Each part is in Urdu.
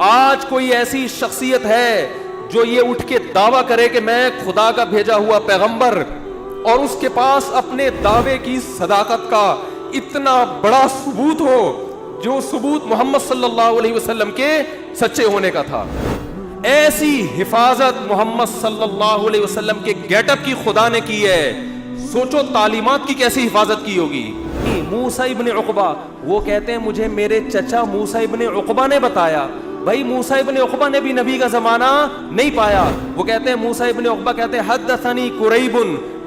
آج کوئی ایسی شخصیت ہے جو یہ اٹھ کے دعویٰ کرے کہ میں خدا کا بھیجا ہوا پیغمبر، اور اس کے پاس اپنے دعوے کی صداقت کا اتنا بڑا ثبوت ہو جو ثبوت محمد صلی اللہ علیہ وسلم کے سچے ہونے کا تھا، ایسی حفاظت محمد صلی اللہ علیہ وسلم کے گیٹ اپ کی خدا نے کی ہے. سوچو تعلیمات کی کیسی حفاظت کی ہوگی. موسیٰ ابن عقبہ وہ کہتے ہیں مجھے میرے چچا موسیٰ ابن عقبہ نے بتایا. بھائی موسیٰ ابن عقبہ نے بھی نبی کا زمانہ نہیں پایا. وہ کہتے ہیں موسیٰ ابن عقبہ کہتے ہیں حدثنی قریب،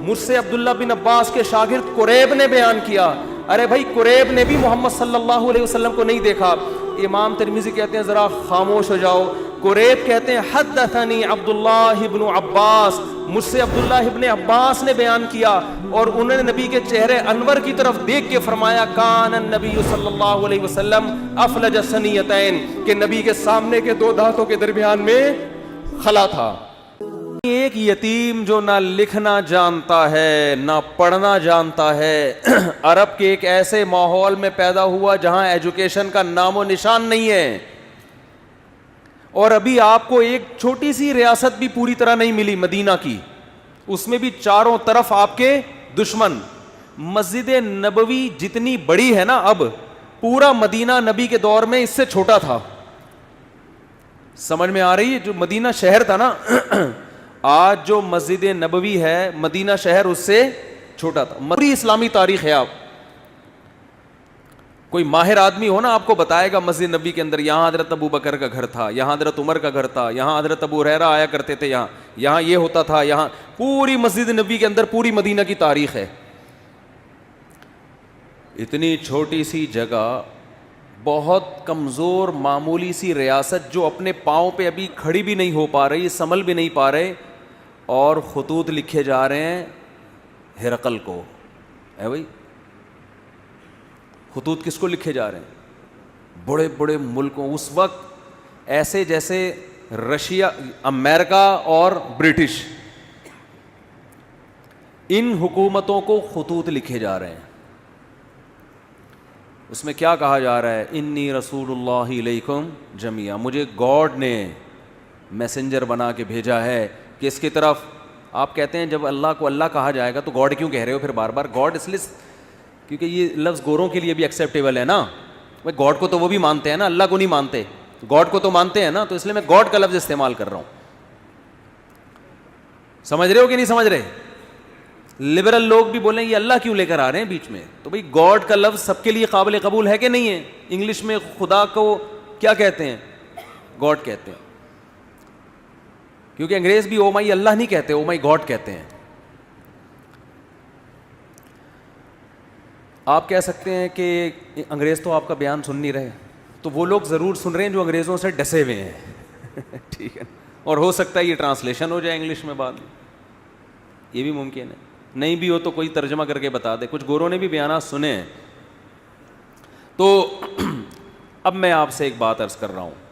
مجھ سے عبداللہ بن عباس کے شاگرد قریب نے بیان کیا. ارے بھائی قریب نے بھی محمد صلی اللہ علیہ وسلم کو نہیں دیکھا. امام ترمذی کہتے ہیں ذرا خاموش ہو جاؤ. قریب کہتے ہیں حدثنی عبداللہ ابن عباس، مجھ سے عبداللہ ابن عباس نے بیان کیا، اور انہوں نے نبی کے چہرے انور کی طرف دیکھ کے فرمایا کان النبی صلی اللہ علیہ وسلم افلج ثنیتین، کہ نبی کے سامنے کے دو دانتوں کے درمیان میں خلا تھا. ایک یتیم جو نہ لکھنا جانتا ہے نہ پڑھنا جانتا ہے، عرب کے ایک ایسے ماحول میں پیدا ہوا جہاں ایجوکیشن کا نام و نشان نہیں ہے، اور ابھی آپ کو ایک چھوٹی سی ریاست بھی پوری طرح نہیں ملی مدینہ کی، اس میں بھی چاروں طرف آپ کے دشمن. مسجد نبوی جتنی بڑی ہے نا اب، پورا مدینہ نبی کے دور میں اس سے چھوٹا تھا. سمجھ میں آ رہی ہے؟ جو مدینہ شہر تھا نا، آج جو مسجد نبوی ہے مدینہ شہر اس سے چھوٹا تھا. پوری اسلامی تاریخ ہے. آپ کوئی ماہر آدمی ہو نا آپ کو بتائے گا مسجد نبی کے اندر یہاں حضرت ابو بکر کا گھر تھا، یہاں حضرت عمر کا گھر تھا، یہاں حضرت ابو ہریرہ آیا کرتے تھے، یہاں یہ ہوتا تھا. یہاں پوری مسجد نبی کے اندر پوری مدینہ کی تاریخ ہے. اتنی چھوٹی سی جگہ، بہت کمزور معمولی سی ریاست جو اپنے پاؤں پہ ابھی کھڑی بھی نہیں ہو پا رہی، سنبھل بھی نہیں پا رہے، اور خطوط لکھے جا رہے ہیں ہرقل کو. ہے بھائی خطوط کس کو لکھے جا رہے ہیں؟ بڑے بڑے ملکوں. اس وقت ایسے جیسے رشیا، امریکہ اور برٹش، ان حکومتوں کو خطوط لکھے جا رہے ہیں. اس میں کیا کہا جا رہا ہے؟ انی رسول اللہ علیکم جمیعا، مجھے گاڈ نے میسنجر بنا کے بھیجا ہے. کس کی طرف؟ آپ کہتے ہیں جب اللہ کو اللہ کہا جائے گا تو گاڈ کیوں کہہ رہے ہو پھر بار بار؟ گاڈ اس لیے کیونکہ یہ لفظ گوروں کے لیے بھی ایکسیپٹیبل ہے نا. بھائی گاڈ کو تو وہ بھی مانتے ہیں نا، اللہ کو نہیں مانتے. گاڈ کو تو مانتے ہیں نا، تو اس لیے میں گاڈ کا لفظ استعمال کر رہا ہوں. سمجھ رہے ہو کہ نہیں سمجھ رہے؟ لبرل لوگ بھی بولیں یہ اللہ کیوں لے کر آ رہے ہیں بیچ میں؟ تو بھائی گاڈ کا لفظ سب کے لیے قابل قبول ہے کہ نہیں ہے؟ انگلش میں خدا کو کیا کہتے ہیں؟ گاڈ کہتے ہیں. کیونکہ انگریز بھی او مائی اللہ نہیں کہتے، او مائی گاڈ کہتے ہیں. آپ کہہ سکتے ہیں کہ انگریز تو آپ کا بیان سن نہیں رہے، تو وہ لوگ ضرور سن رہے ہیں جو انگریزوں سے ڈسے ہوئے ہیں. ٹھیک ہے، اور ہو سکتا ہے یہ ٹرانسلیشن ہو جائے انگلش میں بعد میں، یہ بھی ممکن ہے. نہیں بھی ہو تو کوئی ترجمہ کر کے بتا دے. کچھ گوروں نے بھی بیانات سنے ہیں. تو اب میں آپ سے ایک بات عرض کر رہا ہوں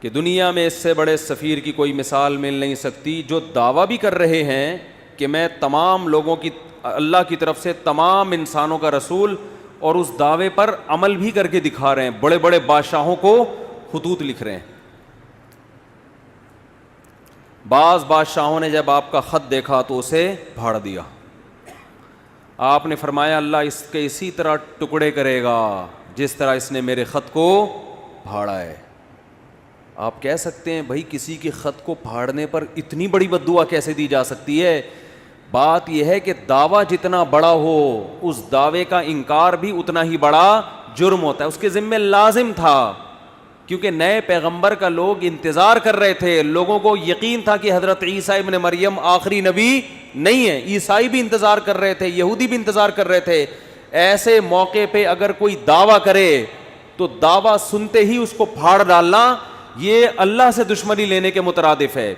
کہ دنیا میں اس سے بڑے سفیر کی کوئی مثال مل نہیں سکتی، جو دعویٰ بھی کر رہے ہیں کہ میں تمام لوگوں کی، اللہ کی طرف سے تمام انسانوں کا رسول، اور اس دعوے پر عمل بھی کر کے دکھا رہے ہیں. بڑے بڑے بادشاہوں کو خطوط لکھ رہے ہیں. بعض بادشاہوں نے جب آپ کا خط دیکھا تو اسے پھاڑ دیا. آپ نے فرمایا اللہ اس کے اسی طرح ٹکڑے کرے گا جس طرح اس نے میرے خط کو پھاڑا ہے. آپ کہہ سکتے ہیں بھائی کسی کے خط کو پھاڑنے پر اتنی بڑی بد دعا کیسے دی جا سکتی ہے؟ بات یہ ہے کہ دعویٰ جتنا بڑا ہو اس دعوے کا انکار بھی اتنا ہی بڑا جرم ہوتا ہے. اس کے ذمہ لازم تھا، کیونکہ نئے پیغمبر کا لوگ انتظار کر رہے تھے. لوگوں کو یقین تھا کہ حضرت عیسیٰ ابن مریم آخری نبی نہیں ہے. عیسائی بھی انتظار کر رہے تھے، یہودی بھی انتظار کر رہے تھے. ایسے موقع پہ اگر کوئی دعویٰ کرے تو دعویٰ سنتے ہی اس کو پھاڑ ڈالنا یہ اللہ سے دشمنی لینے کے مترادف ہے.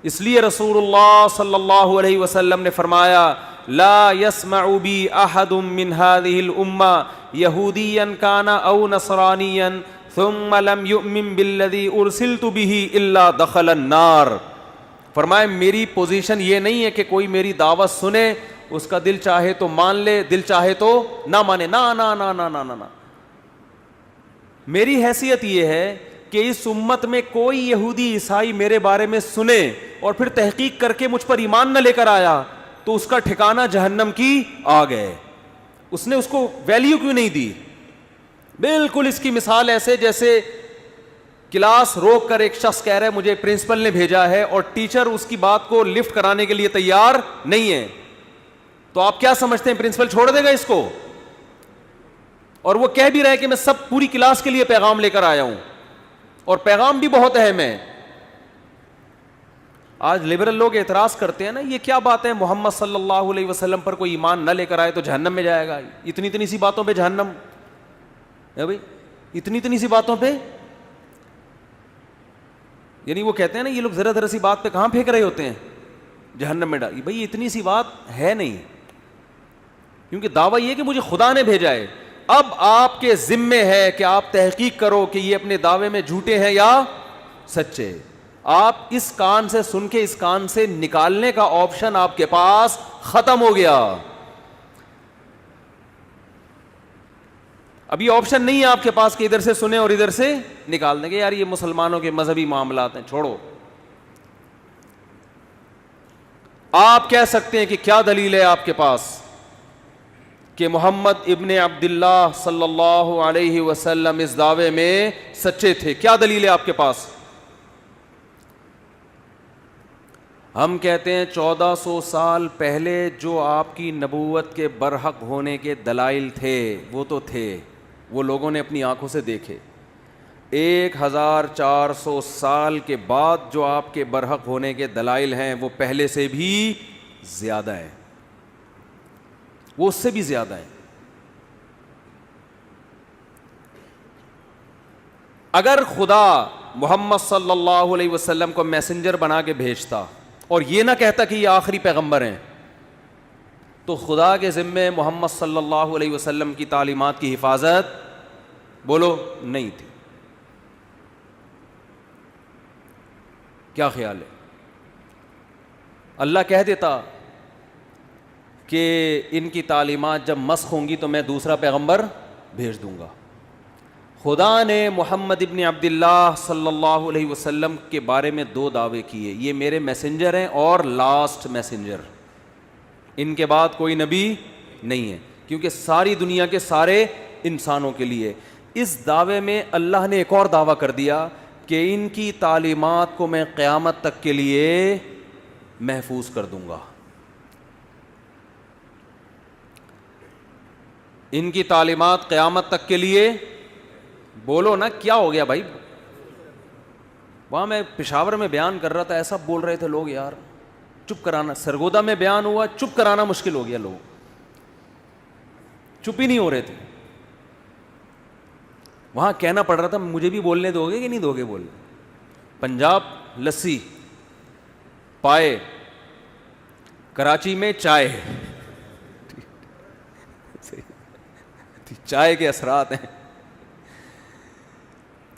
اس لیے رسول اللہ صلی اللہ علیہ وسلم نے فرمایا لا يسمع بی احد من هذه الامة یہودیا کان او نصرانیا ثم لم یؤمن بالذی ارسلت به الا دخل النار. فرمایا میری پوزیشن یہ نہیں ہے کہ کوئی میری دعوت سنے، اس کا دل چاہے تو مان لے، دل چاہے تو نہ مانے. نہ نہ نہ نہ نہ نہ. میری حیثیت یہ ہے کہ اس امت میں کوئی یہودی عیسائی میرے بارے میں سنے اور پھر تحقیق کر کے مجھ پر ایمان نہ لے کر آیا تو اس کا ٹھکانہ جہنم کی آگ ہے. اس نے اس کو ویلیو کیوں نہیں دی؟ بالکل اس کی مثال ایسے جیسے کلاس روک کر ایک شخص کہہ رہا ہے مجھے پرنسپل نے بھیجا ہے اور ٹیچر اس کی بات کو لفٹ کرانے کے لیے تیار نہیں ہے, تو آپ کیا سمجھتے ہیں پرنسپل چھوڑ دے گا اس کو؟ اور وہ کہہ بھی رہا ہے کہ میں سب پوری کلاس کے لیے پیغام لے کر آیا ہوں اور پیغام بھی بہت اہم ہے. آج لبرل لوگ اعتراض کرتے ہیں نا, یہ کیا بات ہے محمد صلی اللہ علیہ وسلم پر کوئی ایمان نہ لے کر آئے تو جہنم میں جائے گا. اتنی سی باتوں پہ جہنم ہے بھائی, اتنی سی باتوں پہ. یعنی وہ کہتے ہیں نا یہ لوگ ذرا سی بات پہ کہاں پھینک رہے ہوتے ہیں جہنم میں ڈال. بھائی اتنی سی بات ہے نہیں, کیونکہ دعویٰ یہ کہ مجھے خدا نے بھیجا ہے. اب آپ کے ذمے ہے کہ آپ تحقیق کرو کہ یہ اپنے دعوے میں جھوٹے ہیں یا سچے. آپ اس کان سے سن کے اس کان سے نکالنے کا آپشن آپ کے پاس ختم ہو گیا. ابھی آپشن نہیں ہے آپ کے پاس کہ ادھر سے سنیں اور ادھر سے نکال دیں گے یار یہ مسلمانوں کے مذہبی معاملات ہیں, چھوڑو. آپ کہہ سکتے ہیں کہ کیا دلیل ہے آپ کے پاس کہ محمد ابن عبداللہ صلی اللہ علیہ وسلم اس دعوے میں سچے تھے؟ کیا دلیل ہے آپ کے پاس؟ ہم کہتے ہیں 1400 سال پہلے جو آپ کی نبوت کے برحق ہونے کے دلائل تھے وہ تو تھے, وہ لوگوں نے اپنی آنکھوں سے دیکھے. 1400 سال کے بعد جو آپ کے برحق ہونے کے دلائل ہیں وہ پہلے سے بھی زیادہ ہیں, وہ اس سے بھی زیادہ ہیں. اگر خدا محمد صلی اللہ علیہ وسلم کو میسنجر بنا کے بھیجتا اور یہ نہ کہتا کہ یہ آخری پیغمبر ہیں, تو خدا کے ذمے محمد صلی اللہ علیہ وسلم کی تعلیمات کی حفاظت بولو نہیں تھی. کیا خیال ہے؟ اللہ کہہ دیتا کہ ان کی تعلیمات جب مسخ ہوں گی تو میں دوسرا پیغمبر بھیج دوں گا. خدا نے محمد ابن عبداللہ صلی اللہ علیہ وسلم کے بارے میں 2 دعوے کیے, یہ میرے میسنجر ہیں اور لاسٹ میسنجر, ان کے بعد کوئی نبی نہیں ہے, کیونکہ ساری دنیا کے سارے انسانوں کے لیے. اس دعوے میں اللہ نے ایک اور دعویٰ کر دیا کہ ان کی تعلیمات کو میں قیامت تک کے لیے محفوظ کر دوں گا. ان کی تعلیمات قیامت تک کے لیے, بولو نا کیا ہو گیا بھائی؟ وہاں میں پشاور میں بیان کر رہا تھا, ایسا بول رہے تھے لوگ یار, چپ کرانا. سرگودا میں بیان ہوا, چپ کرانا مشکل ہو گیا, لوگ چپ ہی نہیں ہو رہے تھے. وہاں کہنا پڑ رہا تھا مجھے بھی بولنے دو گے کہ نہیں دو گے بولنے. پنجاب لسی پائے, کراچی میں چائے, چائے کے اثرات ہیں.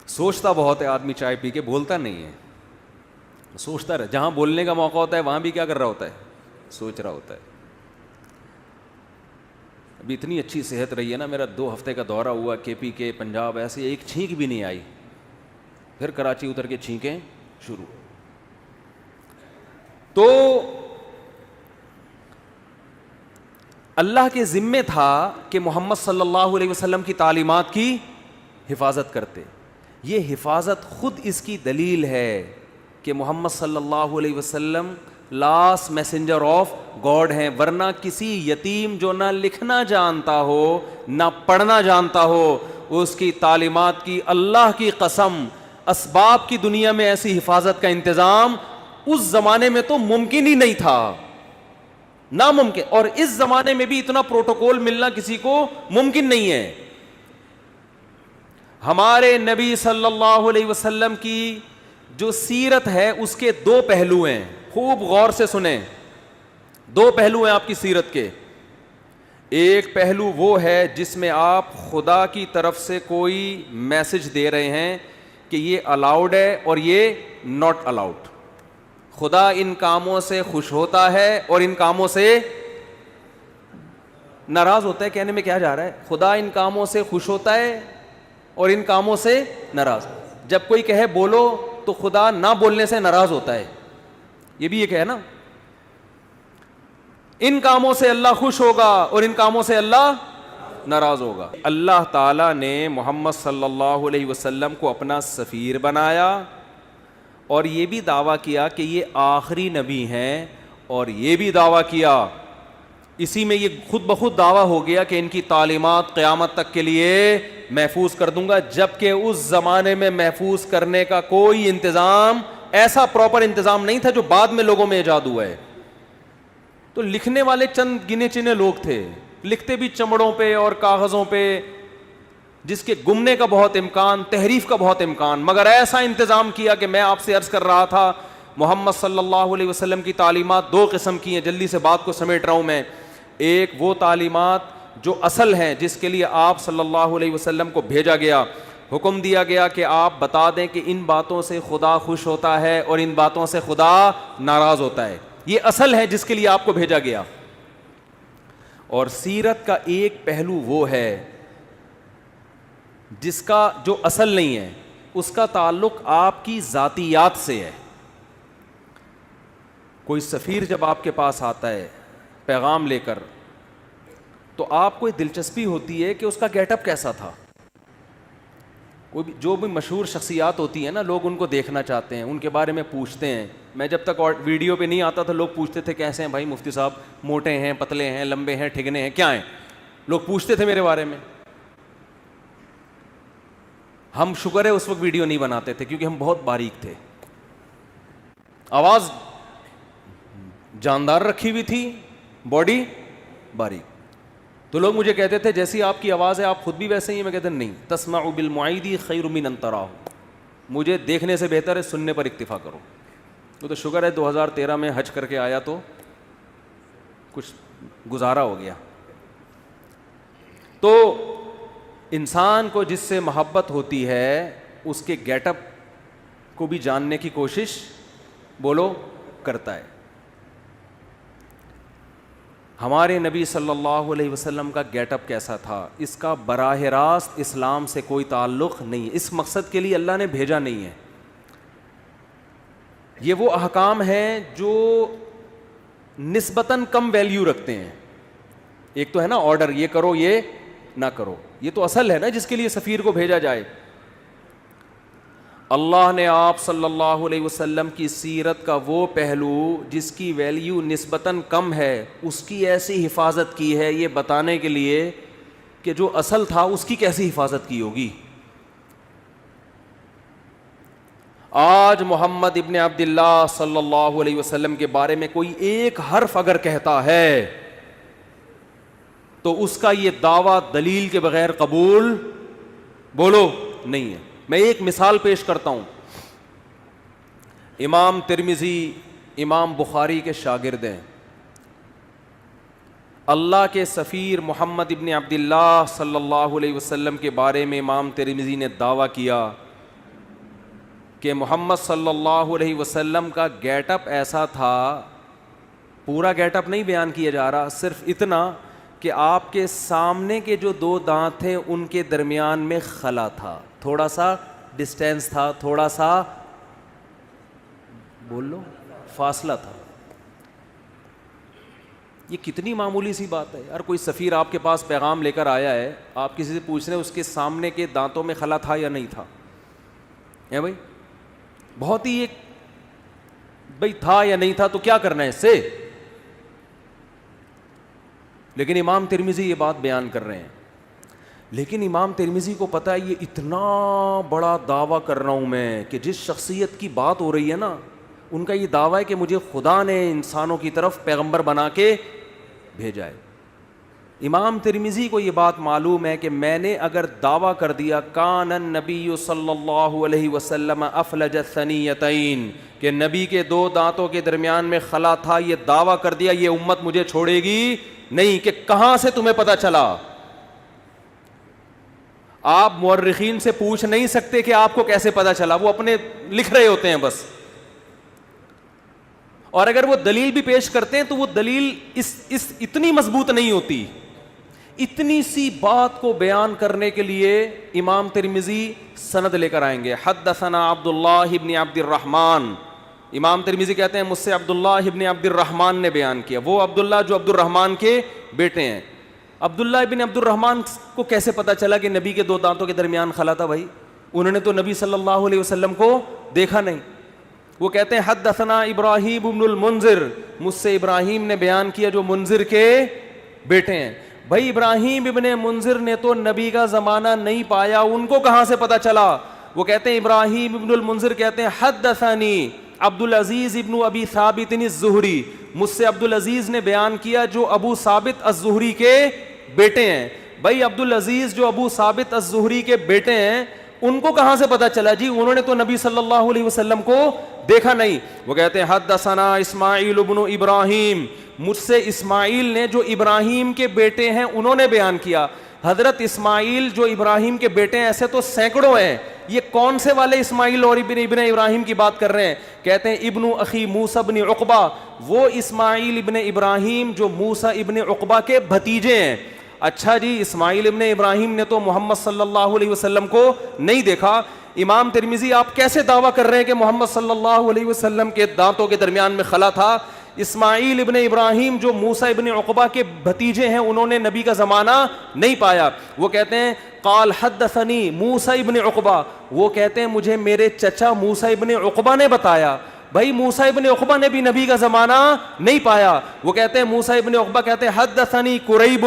سوچتا بہت ہے آدمی, چائے پی کے بولتا نہیں ہے, سوچتا رہے. جہاں بولنے کا موقع ہوتا ہے وہاں بھی کیا کر رہا ہوتا ہے؟ سوچ رہا ہوتا ہے. ابھی اتنی اچھی صحت رہی ہے نا, میرا 2 ہفتے کا دورہ ہوا کے پی کے پنجاب, ایسے ایک چھینک بھی نہیں آئی. پھر کراچی اتر کے چھینکیں شروع. تو اللہ کے ذمے تھا کہ محمد صلی اللہ علیہ وسلم کی تعلیمات کی حفاظت کرتے. یہ حفاظت خود اس کی دلیل ہے کہ محمد صلی اللہ علیہ وسلم لاسٹ میسنجر آف گاڈ ہیں. ورنہ کسی یتیم جو نہ لکھنا جانتا ہو نہ پڑھنا جانتا ہو, اس کی تعلیمات کی اللہ کی قسم اسباب کی دنیا میں ایسی حفاظت کا انتظام اس زمانے میں تو ممکن ہی نہیں تھا, ناممکن. اور اس زمانے میں بھی اتنا پروٹوکول ملنا کسی کو ممکن نہیں ہے. ہمارے نبی صلی اللہ علیہ وسلم کی جو سیرت ہے اس کے 2 پہلو ہیں, خوب غور سے سنیں. 2 پہلو ہیں آپ کی سیرت کے. ایک پہلو وہ ہے جس میں آپ خدا کی طرف سے کوئی میسج دے رہے ہیں کہ یہ الاؤڈ ہے اور یہ ناٹ الاؤڈ. خدا ان کاموں سے خوش ہوتا ہے اور ان کاموں سے ناراض ہوتا ہے. کہنے میں کیا جا رہا ہے؟ خدا ان کاموں سے خوش ہوتا ہے اور ان کاموں سے ناراض. جب کوئی کہے بولو تو خدا نہ بولنے سے ناراض ہوتا ہے، یہ بھی ایک ہے نا. ان کاموں سے اللہ خوش ہوگا اور ان کاموں سے اللہ ناراض ہوگا. اللہ تعالیٰ نے محمد صلی اللہ علیہ وسلم کو اپنا سفیر بنایا اور یہ بھی دعویٰ کیا کہ یہ آخری نبی ہیں، اور یہ بھی دعویٰ کیا، اسی میں یہ خود بخود دعویٰ ہو گیا کہ ان کی تعلیمات قیامت تک کے لیے محفوظ کر دوں گا، جبکہ اس زمانے میں محفوظ کرنے کا کوئی انتظام، ایسا پراپر انتظام نہیں تھا جو بعد میں لوگوں میں ایجاد ہوا ہے. تو لکھنے والے چند گنے چنے لوگ تھے، لکھتے بھی چمڑوں پہ اور کاغذوں پہ، جس کے گمنے کا بہت امکان، تحریف کا بہت امکان، مگر ایسا انتظام کیا کہ میں آپ سے عرض کر رہا تھا محمد صلی اللہ علیہ وسلم کی تعلیمات دو قسم کی ہیں. جلدی سے بات کو سمیٹ رہا ہوں میں. ایک وہ تعلیمات جو اصل ہیں، جس کے لیے آپ صلی اللہ علیہ وسلم کو بھیجا گیا، حکم دیا گیا کہ آپ بتا دیں کہ ان باتوں سے خدا خوش ہوتا ہے اور ان باتوں سے خدا ناراض ہوتا ہے. یہ اصل ہے جس کے لیے آپ کو بھیجا گیا. اور سیرت کا ایک پہلو وہ ہے جس کا جو اصل نہیں ہے، اس کا تعلق آپ کی ذاتیات سے ہے. کوئی سفیر جب آپ کے پاس آتا ہے پیغام لے کر، تو آپ کو دلچسپی ہوتی ہے کہ اس کا گیٹ اپ کیسا تھا. کوئی بھی جو بھی مشہور شخصیات ہوتی ہیں نا، لوگ ان کو دیکھنا چاہتے ہیں، ان کے بارے میں پوچھتے ہیں. میں جب تک ویڈیو پہ نہیں آتا تھا، لوگ پوچھتے تھے کیسے ہیں بھائی مفتی صاحب، موٹے ہیں، پتلے ہیں، لمبے ہیں، ٹھگنے ہیں، کیا ہیں، لوگ پوچھتے تھے میرے بارے میں. ہم شکر ہے اس وقت ویڈیو نہیں بناتے تھے کیونکہ ہم بہت باریک تھے، آواز جاندار رکھی ہوئی تھی، باڈی باریک. تو لوگ مجھے کہتے تھے جیسی آپ کی آواز ہے آپ خود بھی ویسے ہی ہیں. میں کہتے نہیں، تسمع بالمعید خیر من ان تراہ، مجھے دیکھنے سے بہتر ہے سننے پر اکتفا کرو. تو شکر ہے 2013 میں حج کر کے آیا تو کچھ گزارا ہو گیا. تو انسان کو جس سے محبت ہوتی ہے اس کے گیٹ اپ کو بھی جاننے کی کوشش بولو کرتا ہے. ہمارے نبی صلی اللہ علیہ وسلم کا گیٹ اپ کیسا تھا، اس کا براہ راست اسلام سے کوئی تعلق نہیں ہے. اس مقصد کے لیے اللہ نے بھیجا نہیں ہے. یہ وہ احکام ہیں جو نسبتاً کم ویلیو رکھتے ہیں. ایک تو ہے نا آرڈر، یہ کرو یہ نہ کرو، یہ تو اصل ہے نا جس کے لیے سفیر کو بھیجا جائے. اللہ نے آپ صلی اللہ علیہ وسلم کی سیرت کا وہ پہلو جس کی ویلیو نسبتاً کم ہے، اس کی ایسی حفاظت کی ہے، یہ بتانے کے لیے کہ جو اصل تھا اس کی کیسی حفاظت کی ہوگی. آج محمد ابن عبداللہ صلی اللہ علیہ وسلم کے بارے میں کوئی ایک حرف اگر کہتا ہے تو اس کا یہ دعویٰ دلیل کے بغیر قبول بولو نہیں ہے. میں ایک مثال پیش کرتا ہوں. امام ترمذی امام بخاری کے شاگرد ہیں. اللہ کے سفیر محمد ابن عبداللہ صلی اللہ علیہ وسلم کے بارے میں امام ترمذی نے دعویٰ کیا کہ محمد صلی اللہ علیہ وسلم کا گیٹ اپ ایسا تھا. پورا گیٹ اپ نہیں بیان کیا جا رہا، صرف اتنا کہ آپ کے سامنے کے جو دو دانت تھے ان کے درمیان میں خلا تھا، تھوڑا سا ڈسٹینس تھا، تھوڑا سا بول لو فاصلہ تھا. یہ کتنی معمولی سی بات ہے یار. کوئی سفیر آپ کے پاس پیغام لے کر آیا ہے، آپ کسی سے پوچھ رہے ہیں اس کے سامنے کے دانتوں میں خلا تھا یا نہیں تھا، ہے بھائی؟ بہت ہی ایک بھائی تھا یا نہیں تھا تو کیا کرنا ہے اس سے. لیکن امام ترمذی یہ بات بیان کر رہے ہیں. لیکن امام ترمذی کو پتہ ہے یہ اتنا بڑا دعویٰ کر رہا ہوں میں کہ جس شخصیت کی بات ہو رہی ہے نا، ان کا یہ دعویٰ ہے کہ مجھے خدا نے انسانوں کی طرف پیغمبر بنا کے بھیجا ہے. امام ترمذی کو یہ بات معلوم ہے کہ میں نے اگر دعویٰ کر دیا کان النبی صلی اللہ علیہ وسلم افلج الثنیتین، کہ نبی کے دو دانتوں کے درمیان میں خلا تھا، یہ دعویٰ کر دیا، یہ امت مجھے چھوڑے گی نہیں. کہ کہاں سے تمہیں پتہ چلا؟ آپ مورخین سے پوچھ نہیں سکتے کہ آپ کو کیسے پتہ چلا، وہ اپنے لکھ رہے ہوتے ہیں بس. اور اگر وہ دلیل بھی پیش کرتے ہیں تو وہ دلیل اس اتنی مضبوط نہیں ہوتی. اتنی سی بات کو بیان کرنے کے لیے امام ترمذی سند لے کر آئیں گے. حدثنا عبداللہ ابن عبد الرحمن. امام ترمذی کہتے ہیں مجھ سے عبداللہ ابن عبد الرحمن نے بیان کیا. وہ عبداللہ جو عبد الرحمن کے بیٹے ہیں. عبداللہ ابن عبد الرحمن کو کیسے پتا چلا کہ نبی کے دو دانتوں کے درمیان خلا تھا؟ بھائی انہوں نے تو نبی صلی اللہ علیہ وسلم کو دیکھا نہیں. وہ کہتے ہیں حدثنا ابراہیم ابن المنذر, مجھ سے ابراہیم نے بیان کیا جو منذر کے بیٹے ہیں. بھائی ابراہیم ابن منذر نے تو نبی کا زمانہ نہیں پایا, ان کو کہاں سے پتا چلا؟ وہ کہتے ہیں ابراہیم ابن المنذر کہتے ہیں حدثنی عبدالعزیز ابن ابی ثابت الزہری, مجھ سے عبدالعزیز نے بیان کیا جو ابو ثابت الزہری کے بیٹے ہیں. بھائی عبدالعزیز جو ابو ثابت الزہری کے بیٹے ہیں ان کو کہاں سے پتا چلا؟ جی انہوں نے تو نبی صلی اللہ علیہ وسلم کو دیکھا نہیں. وہ کہتے ہیں حدثنا اسماعیل ابن ابراہیم, مجھ سے اسماعیل نے جو ابراہیم کے بیٹے ہیں انہوں نے بیان کیا. حضرت اسماعیل جو ابراہیم کے بیٹے ہیں ایسے تو سینکڑوں ہیں, یہ کون سے والے اسماعیل اور ابن ابراہیم کی بات کر رہے ہیں؟ کہتے ہیں ابن اخی موسیٰ ابن عقبہ, وہ اسماعیل ابن ابراہیم جو موسیٰ ابن عقبہ کے بھتیجے ہیں. اچھا جی, اسماعیل ابن ابراہیم نے تو محمد صلی اللہ علیہ وسلم کو نہیں دیکھا. امام ترمذی آپ کیسے دعویٰ کر رہے ہیں کہ محمد صلی اللہ علیہ وسلم کے دانتوں کے درمیان میں خلا تھا؟ اسماعیل ابن ابراہیم جو موسیٰ ابن عقبہ کے بھتیجے ہیں انہوں نے نبی کا زمانہ نہیں پایا. وہ کہتے ہیں قال حدثنی موسیٰ ابن عقبہ, وہ کہتے ہیں مجھے میرے چچا موسیٰ ابن عقبہ نے بتایا. بھائی موسیٰ ابن عقبہ نے بھی نبی کا زمانہ نہیں پایا. وہ کہتے ہیں موسیٰ ابن عقبہ کہتے ہیں حدثنی قریب,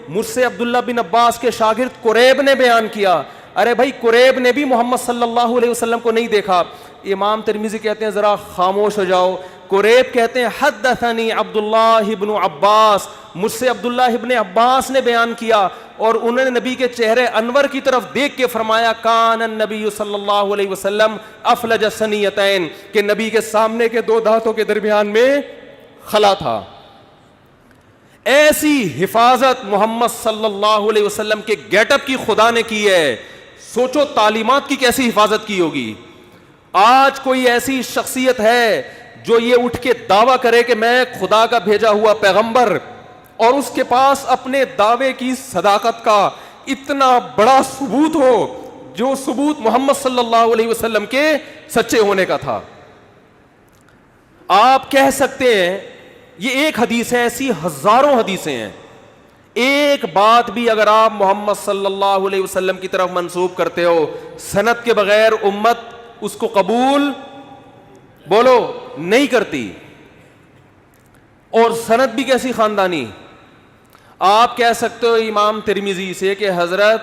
مجھ سے عبداللہ بن عباس کے شاگرد قریب نے بیان کیا. ارے بھائی قریب نے بھی محمد صلی اللہ علیہ وسلم کو نہیں دیکھا. امام ترمذی کہتے ہیں ذرا خاموش ہو جاؤ. قریب کہتے ہیں حدثنی عبداللہ ابن عباس, مجھ سے عبداللہ ابن عباس نے بیان کیا اور انہوں نے نبی کے چہرے انور کی طرف دیکھ کے فرمایا کان النبی صلی اللہ علیہ وسلم افلج الثنیتین, کہ نبی کے سامنے کے دو دانتوں کے درمیان میں خلا تھا. ایسی حفاظت محمد صلی اللہ علیہ وسلم کے گیٹ اپ کی خدا نے کی ہے. سوچو تعلیمات کی کیسی حفاظت کی ہوگی. آج کوئی ایسی شخصیت ہے جو یہ اٹھ کے دعویٰ کرے کہ میں خدا کا بھیجا ہوا پیغمبر, اور اس کے پاس اپنے دعوے کی صداقت کا اتنا بڑا ثبوت ہو جو ثبوت محمد صلی اللہ علیہ وسلم کے سچے ہونے کا تھا. آپ کہہ سکتے ہیں یہ ایک حدیث ہے, ایسی ہزاروں حدیثیں ہیں. ایک بات بھی اگر آپ محمد صلی اللہ علیہ وسلم کی طرف منسوب کرتے ہو سند کے بغیر امت اس کو قبول بولو نہیں کرتی. اور سند بھی کیسی خاندانی. آپ کہہ سکتے ہو امام ترمذی سے کہ حضرت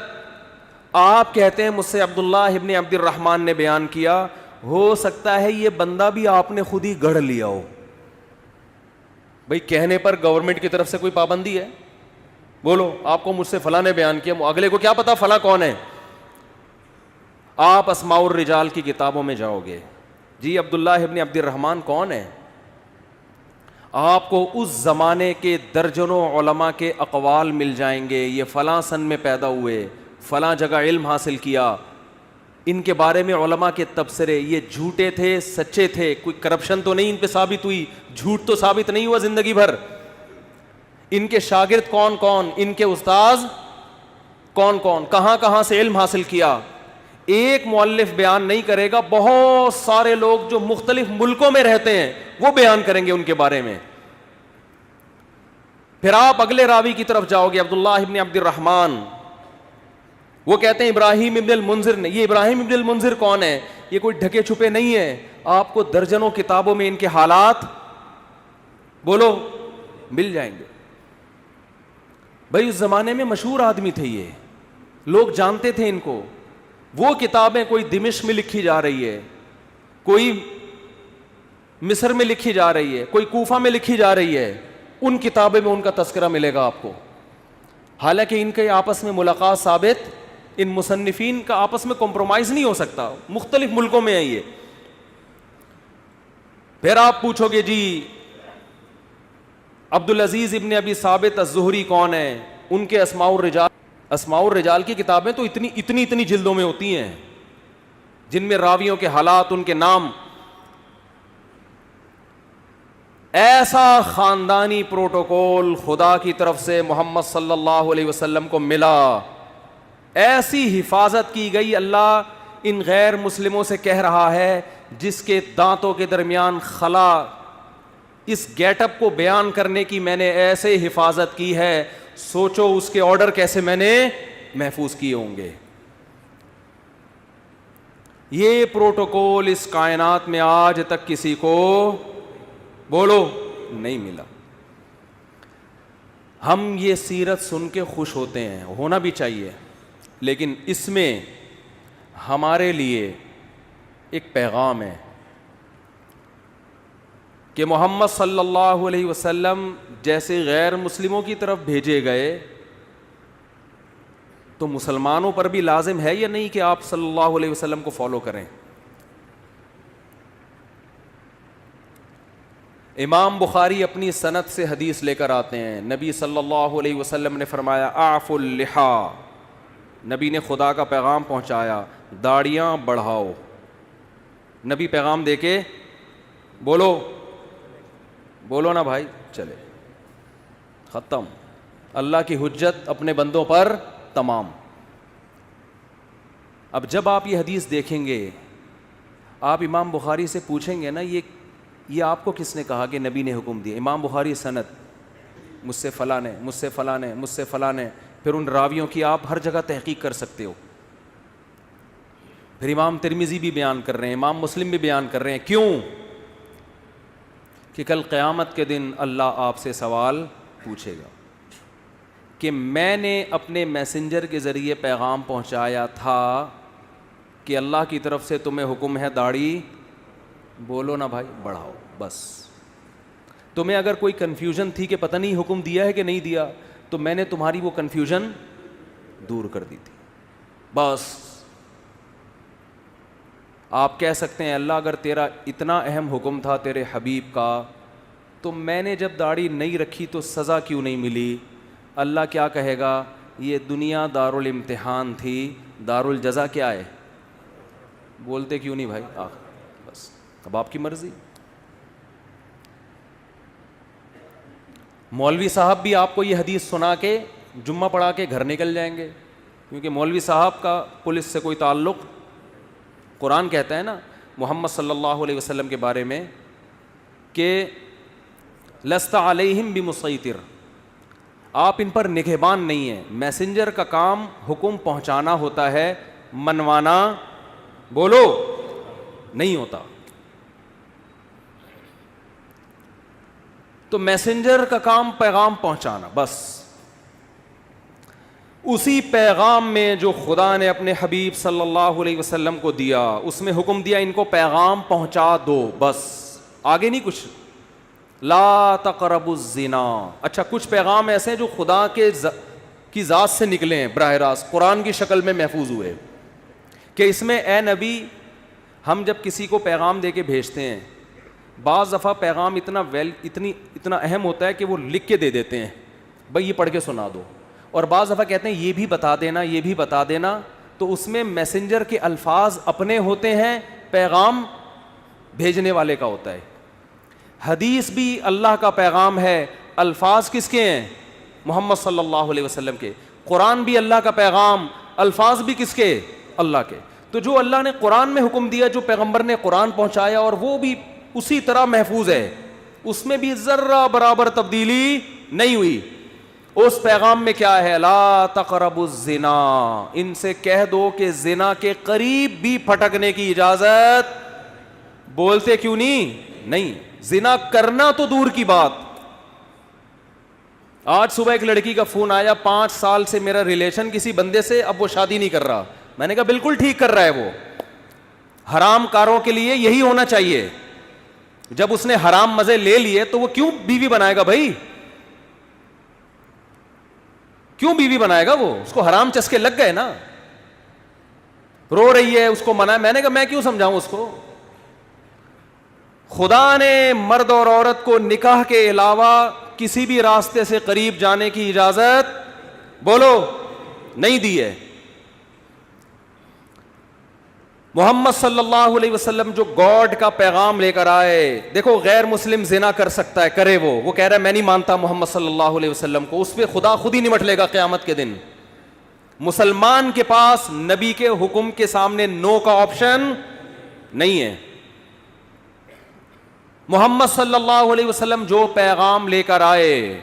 آپ کہتے ہیں مجھ سے عبداللہ ابن عبد الرحمن نے بیان کیا, ہو سکتا ہے یہ بندہ بھی آپ نے خود ہی گڑھ لیا ہو. بھئی کہنے پر گورنمنٹ کی طرف سے کوئی پابندی ہے؟ بولو آپ کو مجھ سے فلاں نے بیان کیا, اگلے کو کیا پتا فلاں کون ہے؟ آپ اسماء الرجال کی کتابوں میں جاؤ گے, جی عبداللہ ابن عبد الرحمن کون ہے؟ آپ کو اس زمانے کے درجنوں علماء کے اقوال مل جائیں گے, یہ فلاں سن میں پیدا ہوئے, فلاں جگہ علم حاصل کیا. ان کے بارے میں علماء کے تبصرے, یہ جھوٹے تھے سچے تھے, کوئی کرپشن تو نہیں ان پہ ثابت ہوئی, جھوٹ تو ثابت نہیں ہوا زندگی بھر. ان کے شاگرد کون کون, ان کے استاذ کون کون, کہاں کہاں سے علم حاصل کیا. ایک مؤلف بیان نہیں کرے گا, بہت سارے لوگ جو مختلف ملکوں میں رہتے ہیں وہ بیان کریں گے ان کے بارے میں. پھر آپ اگلے راوی کی طرف جاؤ گے, عبداللہ ابن عبد الرحمن, وہ کہتے ہیں ابراہیم ابن المنذر نے. یہ ابراہیم ابن المنذر کون ہے؟ یہ کوئی ڈھکے چھپے نہیں ہے, آپ کو درجنوں کتابوں میں ان کے حالات بولو مل جائیں گے. بھائی اس زمانے میں مشہور آدمی تھے, یہ لوگ جانتے تھے ان کو. وہ کتابیں کوئی دمشق میں لکھی جا رہی ہے, کوئی مصر میں لکھی جا رہی ہے, کوئی کوفہ میں لکھی جا رہی ہے, ان کتابیں میں ان کا تذکرہ ملے گا آپ کو. حالانکہ ان کے آپس میں ملاقات ثابت, ان مصنفین کا آپس میں کمپرومائز نہیں ہو سکتا, مختلف ملکوں میں ہے یہ. پھر آپ پوچھو گے جی عبدالعزیز ابن ابی ثابت الزہری کون ہے؟ ان کے اسماء الرجال, اسماء الرجال کی کتابیں تو اتنی جلدوں میں ہوتی ہیں جن میں راویوں کے حالات, ان کے نام. ایسا خاندانی پروٹوکول خدا کی طرف سے محمد صلی اللہ علیہ وسلم کو ملا, ایسی حفاظت کی گئی. اللہ ان غیر مسلموں سے کہہ رہا ہے جس کے دانتوں کے درمیان خلا, اس گیٹ اپ کو بیان کرنے کی میں نے ایسے حفاظت کی ہے, سوچو اس کے آرڈر کیسے میں نے محفوظ کیے ہوں گے. یہ پروٹوکول اس کائنات میں آج تک کسی کو بولو نہیں ملا. ہم یہ سیرت سن کے خوش ہوتے ہیں, ہونا بھی چاہیے, لیکن اس میں ہمارے لیے ایک پیغام ہے کہ محمد صلی اللہ علیہ وسلم جیسے غیر مسلموں کی طرف بھیجے گئے تو مسلمانوں پر بھی لازم ہے یا نہیں کہ آپ صلی اللہ علیہ وسلم کو فالو کریں. امام بخاری اپنی سند سے حدیث لے کر آتے ہیں, نبی صلی اللہ علیہ وسلم نے فرمایا اعفوا اللحا, نبی نے خدا کا پیغام پہنچایا, داڑیاں بڑھاؤ. نبی پیغام دے کے بولو نا بھائی, چلے ختم. اللہ کی حجت اپنے بندوں پر تمام. اب جب آپ یہ حدیث دیکھیں گے, آپ امام بخاری سے پوچھیں گے نا یہ آپ کو کس نے کہا کہ نبی نے حکم دیا؟ امام بخاری سند, مجھ سے فلاں نے, مجھ سے فلاں نے, مجھ سے فلاں نے, پھر ان راویوں کی آپ ہر جگہ تحقیق کر سکتے ہو. پھر امام ترمذی بھی بیان کر رہے ہیں, امام مسلم بھی بیان کر رہے ہیں. کیوں؟ کہ کل قیامت کے دن اللہ آپ سے سوال پوچھے گا کہ میں نے اپنے میسنجر کے ذریعے پیغام پہنچایا تھا کہ اللہ کی طرف سے تمہیں حکم ہے داڑھی بولو نا بھائی بڑھاؤ. بس تمہیں اگر کوئی کنفیوژن تھی کہ پتہ نہیں حکم دیا ہے کہ نہیں دیا, تو میں نے تمہاری وہ کنفیوژن دور کر دی تھی. بس آپ کہہ سکتے ہیں اللہ اگر تیرا اتنا اہم حکم تھا تیرے حبیب کا, تو میں نے جب داڑھی نہیں رکھی تو سزا کیوں نہیں ملی؟ اللہ کیا کہے گا, یہ دنیا دارالامتحان تھی, دارالجزا کیا ہے؟ بولتے کیوں نہیں بھائی؟ بس اب آپ کی مرضی. مولوی صاحب بھی آپ کو یہ حدیث سنا کے جمعہ پڑھا کے گھر نکل جائیں گے, کیونکہ مولوی صاحب کا پولیس سے کوئی تعلق. قرآن کہتا ہے نا محمد صلی اللہ علیہ وسلم کے بارے میں کہ لست علیہم بمسیطر, آپ ان پر نگہبان نہیں ہیں. میسنجر کا کام حکم پہنچانا ہوتا ہے, منوانا بولو نہیں ہوتا. تو میسنجر کا کام پیغام پہنچانا بس. اسی پیغام میں جو خدا نے اپنے حبیب صلی اللہ علیہ وسلم کو دیا, اس میں حکم دیا ان کو پیغام پہنچا دو, بس آگے نہیں کچھ. لا تقربوا الزنا. اچھا کچھ پیغام ایسے ہیں جو خدا کی ذات سے نکلے ہیں براہ راست, قرآن کی شکل میں محفوظ ہوئے, کہ اس میں اے نبی ہم جب کسی کو پیغام دے کے بھیجتے ہیں, بعض دفعہ پیغام اتنا اہم ہوتا ہے کہ وہ لکھ کے دے دیتے ہیں, بھائی یہ پڑھ کے سنا دو, اور بعض دفعہ کہتے ہیں یہ بھی بتا دینا, یہ بھی بتا دینا. تو اس میں میسنجر کے الفاظ اپنے ہوتے ہیں, پیغام بھیجنے والے کا ہوتا ہے. حدیث بھی اللہ کا پیغام ہے, الفاظ کس کے ہیں؟ محمد صلی اللہ علیہ وسلم کے. قرآن بھی اللہ کا پیغام, الفاظ بھی کس کے؟ اللہ کے. تو جو اللہ نے قرآن میں حکم دیا, جو پیغمبر نے قرآن پہنچایا, اور وہ بھی اسی طرح محفوظ ہے, اس میں بھی ذرہ برابر تبدیلی نہیں ہوئی. اس پیغام میں کیا ہے؟ لا تقربوا الزنا, ان سے کہہ دو کہ زنا کے قریب بھی پھٹکنے کی اجازت. بولتے کیوں نہیں. زنا کرنا تو دور کی بات. آج صبح ایک لڑکی کا فون آیا, 5 سال سے میرا ریلیشن کسی بندے سے, اب وہ شادی نہیں کر رہا. میں نے کہا بالکل ٹھیک کر رہا ہے, وہ حرام کاروں کے لیے یہی ہونا چاہیے. جب اس نے حرام مزے لے لیے تو وہ کیوں بیوی بنائے گا بھائی؟ کیوں بیوی بنائے گا وہ؟ اس کو حرام چسکے لگ گئے نا. رو رہی ہے, اس کو منع. میں نے کہا میں کیوں سمجھاؤں اس کو؟ خدا نے مرد اور عورت کو نکاح کے علاوہ کسی بھی راستے سے قریب جانے کی اجازت بولو نہیں دی ہے. محمد صلی اللہ علیہ وسلم جو گاڈ کا پیغام لے کر آئے. دیکھو غیر مسلم زنا کر سکتا ہے, کرے, وہ کہہ رہا ہے میں نہیں مانتا محمد صلی اللہ علیہ وسلم کو, اس پہ خدا خود ہی نمٹ لے گا قیامت کے دن. مسلمان کے پاس نبی کے حکم کے سامنے نو کا آپشن نہیں ہے. محمد صلی اللہ علیہ وسلم جو پیغام لے کر آئے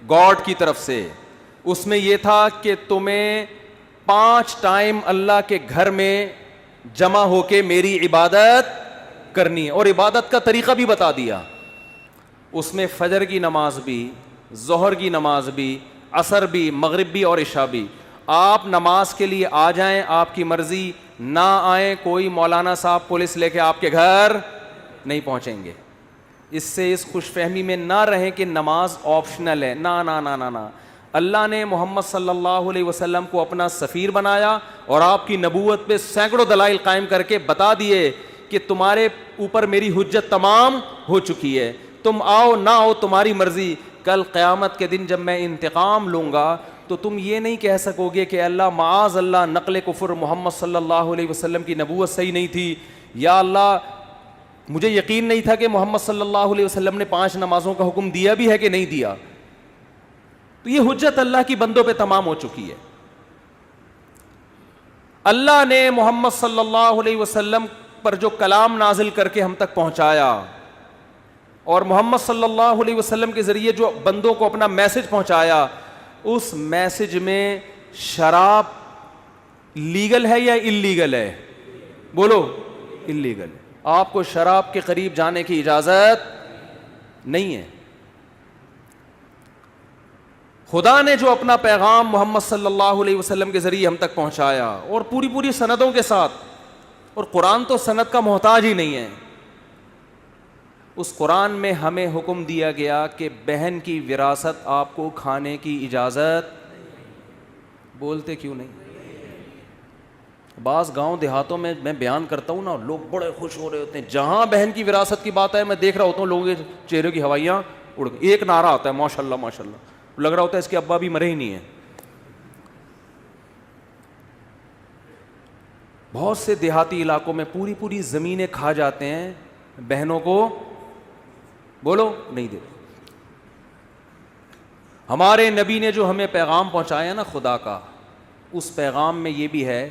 گاڈ کی طرف سے, اس میں یہ تھا کہ تمہیں 5 ٹائم اللہ کے گھر میں جمع ہو کے میری عبادت کرنی ہے, اور عبادت کا طریقہ بھی بتا دیا. اس میں فجر کی نماز بھی, ظہر کی نماز بھی, عصر بھی, مغرب بھی اور عشاء بھی. آپ نماز کے لیے آ جائیں, آپ کی مرضی, نہ آئیں, کوئی مولانا صاحب پولیس لے کے آپ کے گھر نہیں پہنچیں گے. اس سے اس خوش فہمی میں نہ رہیں کہ نماز آپشنل ہے. نہ نہ نہ نہ نہ, اللہ نے محمد صلی اللہ علیہ وسلم کو اپنا سفیر بنایا اور آپ کی نبوت پہ سینکڑوں دلائل قائم کر کے بتا دیے کہ تمہارے اوپر میری حجت تمام ہو چکی ہے, تم آؤ نہ آؤ تمہاری مرضی. کل قیامت کے دن جب میں انتقام لوں گا تو تم یہ نہیں کہہ سکو گے کہ اللہ معاذ اللہ نقل کفر, محمد صلی اللہ علیہ وسلم کی نبوت صحیح نہیں تھی, یا اللہ مجھے یقین نہیں تھا کہ محمد صلی اللہ علیہ وسلم نے 5 نمازوں کا حکم دیا بھی ہے کہ نہیں دیا. تو یہ حجت اللہ کی بندوں پہ تمام ہو چکی ہے. اللہ نے محمد صلی اللہ علیہ وسلم پر جو کلام نازل کر کے ہم تک پہنچایا, اور محمد صلی اللہ علیہ وسلم کے ذریعے جو بندوں کو اپنا میسج پہنچایا, اس میسج میں شراب لیگل ہے یا انلیگل ہے؟ بولو, انلیگل ہے. آپ کو شراب کے قریب جانے کی اجازت نہیں ہے. خدا نے جو اپنا پیغام محمد صلی اللہ علیہ وسلم کے ذریعے ہم تک پہنچایا, اور پوری سندوں کے ساتھ, اور قرآن تو سند کا محتاج ہی نہیں ہے, اس قرآن میں ہمیں حکم دیا گیا کہ بہن کی وراثت آپ کو کھانے کی اجازت. بولتے کیوں نہیں؟ بعض گاؤں دیہاتوں میں بیان کرتا ہوں نا, لوگ بڑے خوش ہو رہے ہوتے ہیں. جہاں بہن کی وراثت کی بات ہے میں دیکھ رہا ہوتا ہوں لوگوں کے چہرے کی ہوائیاں اڑ گئی. ایک نعرہ آتا ہے ماشاء اللہ ماشاء اللہ, لگ رہا ہوتا ہے اس کے ابا بھی مرے ہی نہیں ہیں. بہت سے دیہاتی علاقوں میں پوری زمینیں کھا جاتے ہیں, بہنوں کو بولو نہیں دیتے. ہمارے نبی نے جو ہمیں پیغام پہنچایا نا خدا کا, اس پیغام میں یہ بھی ہے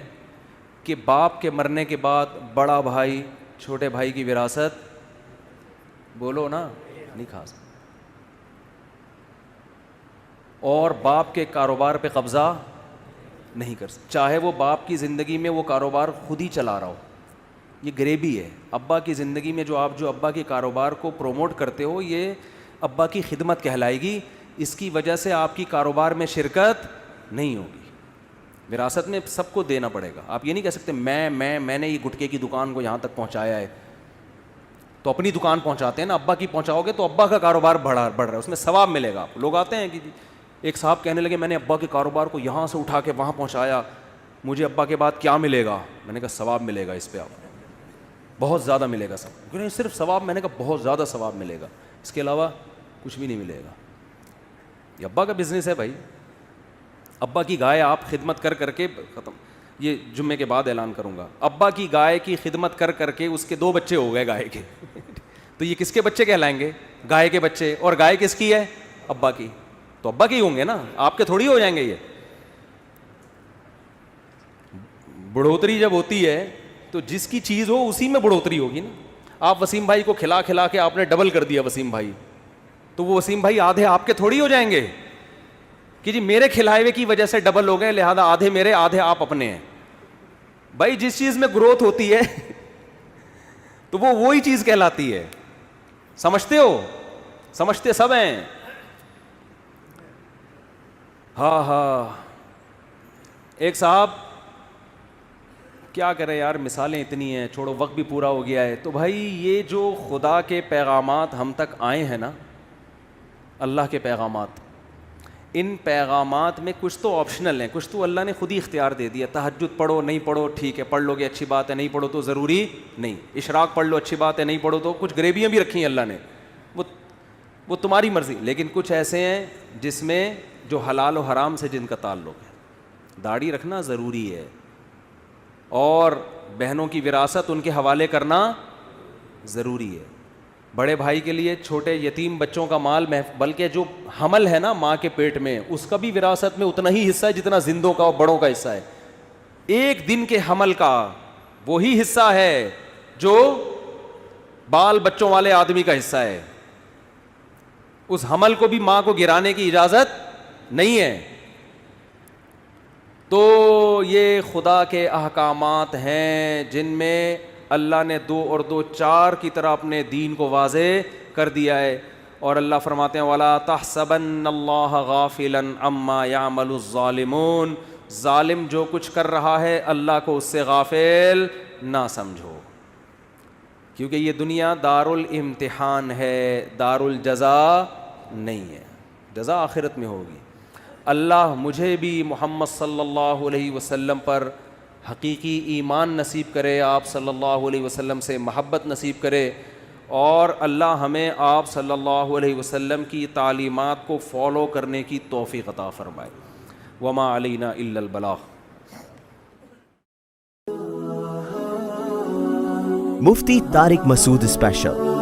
کہ باپ کے مرنے کے بعد بڑا بھائی چھوٹے بھائی کی وراثت, بولو نا, نہیں کھا سکتا, اور باپ کے کاروبار پہ قبضہ نہیں کر سکتا, چاہے وہ باپ کی زندگی میں وہ کاروبار خود ہی چلا رہا ہو. یہ غریبی ہے. ابا کی زندگی میں جو آپ جو ابا کے کاروبار کو پروموٹ کرتے ہو, یہ ابا کی خدمت کہلائے گی. اس کی وجہ سے آپ کی کاروبار میں شرکت نہیں ہوگی. وراثت میں سب کو دینا پڑے گا. آپ یہ نہیں کہہ سکتے میں نے یہ گٹکے کی دکان کو یہاں تک پہنچایا ہے, تو اپنی دکان پہنچاتے ہیں نا, ابا کی پہنچاؤ گے تو ابا کا کاروبار بڑھ رہا ہے, اس میں ثواب ملے گا. آپ لوگ آتے ہیں کہ ایک صاحب کہنے لگے میں نے ابا کے کاروبار کو یہاں سے اٹھا کے وہاں پہنچایا, مجھے ابا کے بعد کیا ملے گا؟ میں نے کہا ثواب ملے گا, اس پہ آپ بہت زیادہ ملے گا ثواب. کیوں نہیں صرف ثواب؟ میں نے کہا بہت زیادہ ثواب ملے گا, اس کے علاوہ کچھ بھی نہیں ملے گا. یہ ابا کا بزنس ہے بھائی. ابا کی گائے آپ خدمت کر کے ختم. یہ جمعے کے بعد اعلان کروں گا. ابا کی گائے کی خدمت کر کے اس کے 2 بچے ہو گئے گائے کے تو یہ کس کے بچے کہلائیں گے؟ گائے کے بچے. اور گائے کس کی ہے؟ ابا کی. تو ابا کی ہوں گے نا, آپ کے تھوڑی ہو جائیں گے. یہ بڑھوتری جب ہوتی ہے تو جس کی چیز ہو اسی میں بڑھوتری ہوگی نا. آپ وسیم بھائی کو کھلا کے آپ نے ڈبل کر دیا وسیم بھائی, تو وہ وسیم بھائی آدھے آپ کے تھوڑی ہو جائیں گے کہ جی میرے کھلائے ہوئے کی وجہ سے ڈبل ہو گئے, لہذا آدھے میرے آدھے آپ اپنے ہیں. بھائی جس چیز میں گروتھ ہوتی ہے تو وہ وہی چیز کہلاتی ہے. سمجھتے ہو؟ سمجھتے سب ہیں. ہاں ایک صاحب, کیا کریں یار, مثالیں اتنی ہیں, چھوڑو وقت بھی پورا ہو گیا ہے. تو بھائی یہ جو خدا کے پیغامات ہم تک آئے ہیں نا, اللہ کے پیغامات, ان پیغامات میں کچھ تو آپشنل ہیں, کچھ تو اللہ نے خود ہی اختیار دے دیا. تہجد پڑھو, نہیں پڑھو ٹھیک ہے, پڑھ لو گے اچھی بات ہے, نہیں پڑھو تو ضروری نہیں. اشراق پڑھ لو, اچھی بات ہے, نہیں پڑھو تو کچھ غریبیاں بھی رکھی ہیں اللہ نے, وہ تمہاری مرضی. لیکن کچھ ایسے ہیں جس میں جو حلال و حرام سے جن کا تعلق ہے. داڑھی رکھنا ضروری ہے, اور بہنوں کی وراثت ان کے حوالے کرنا ضروری ہے. بڑے بھائی کے لیے چھوٹے یتیم بچوں کا مال بلکہ جو حمل ہے نا ماں کے پیٹ میں, اس کا بھی وراثت میں اتنا ہی حصہ ہے جتنا زندوں کا اور بڑوں کا حصہ ہے. ایک دن کے حمل کا وہی حصہ ہے جو بال بچوں والے آدمی کا حصہ ہے. اس حمل کو بھی ماں کو گرانے کی اجازت نہیں ہے. تو یہ خدا کے احکامات ہیں جن میں اللہ نے 2 اور 2 4 کی طرح اپنے دین کو واضح کر دیا ہے. اور اللہ فرماتے ہیں وَلَا تَحْسَبَنَّ اللَّهَ غَافِلًا عَمَّا يَعْمَلُ الظَّالِمُونَ, ظالم جو کچھ کر رہا ہے اللہ کو اس سے غافل نہ سمجھو, کیونکہ یہ دنیا دار الامتحان ہے, دار الجزا نہیں ہے. جزا آخرت میں ہوگی. اللہ مجھے بھی محمد صلی اللہ علیہ وسلم پر حقیقی ایمان نصیب کرے, آپ صلی اللہ علیہ وسلم سے محبت نصیب کرے, اور اللہ ہمیں آپ صلی اللہ علیہ وسلم کی تعلیمات کو فالو کرنے کی توفیق عطا فرمائے. وما علینا الا البلاغ. مفتی طارق مسعود اسپیشل